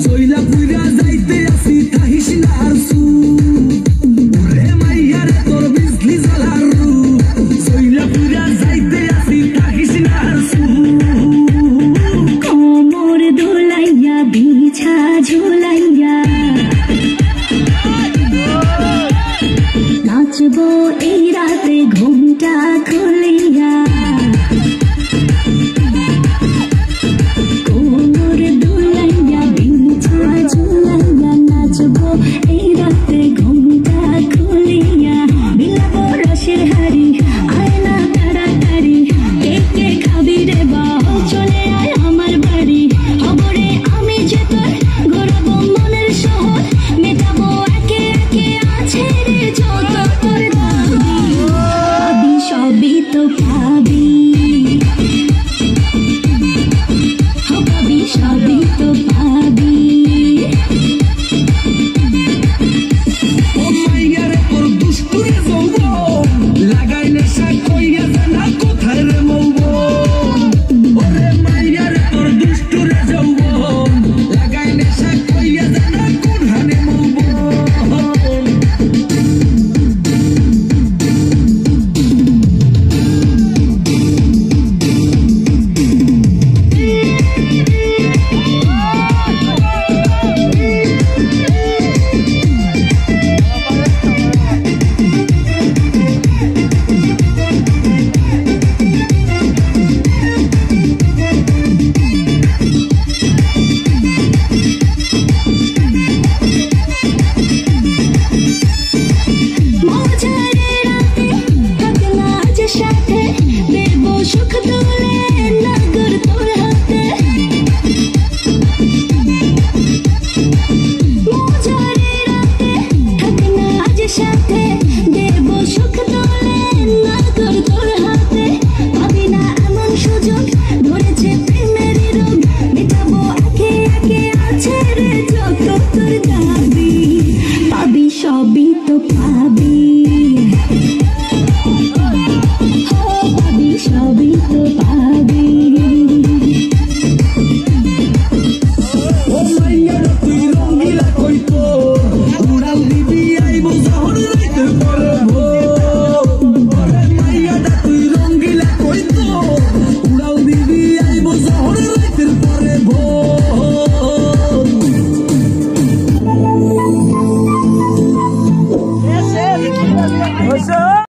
চইলা পুইরা যাইতে আসি থাকিস না আর সু রে মাইয়ারে তোর বিজলি জ্বালার রূপ চইলা পুইরা যাইতে আসি থাকিস না আর সু কোমর দোলাইয়া বিছা ঝুলাইয়া নাচবো এই রাতে ঘুমটা খুলিয়া কোমর দোলাইয়া বিছা ঝুলাইয়া নাচবো এই রাতে ঘুমটা খুলিয়া বিলাবো রসের হাড়ি আয় না তাড়াতাড়ি কে কে খাবি রে বাল চলে আয় আমার বাড়ি খবরে আমি যে তোর ঘোরাবো মনের শহর মেটাবো একে একে আছে রে যত তোর দাবি সবই তো পাবি পাবি সবই তো পাবি ও মাইয়ারে তোর দুষ্টুরে যৌবন লাগাইলে শাক কইয়া জানা কোথায় রে মৌবন ওরে মাইয়ারে তোর দুষ্টুরে যৌবন লাগাইলে শাক কইয়া জানা কোনখানে মৌবন মজারে রাতে থাক না আজ সাথে দেব সুখ তুলে নাগর তোর হাতে মজারে রাতে থাক না আজ সাথে দেব সুখ তুলে নাগর তোর হাতে পাবি না এমন সুযোগ ধরেছে প্রেমের রোগ মেটাবো একে একে আছে রে যত তোর দাবি পাবি সবই তো পাবি পাবি সবই তো পাবি ও মাইয়ারে তুই রঙিলা কই তোর উড়াল দিবি আইব যখন রাইতে পরে ভোর ওরে মাইয়াটা তুই রঙিলা কই তোর উড়াল দিবি আইব যখন রাইতে পরে ভোর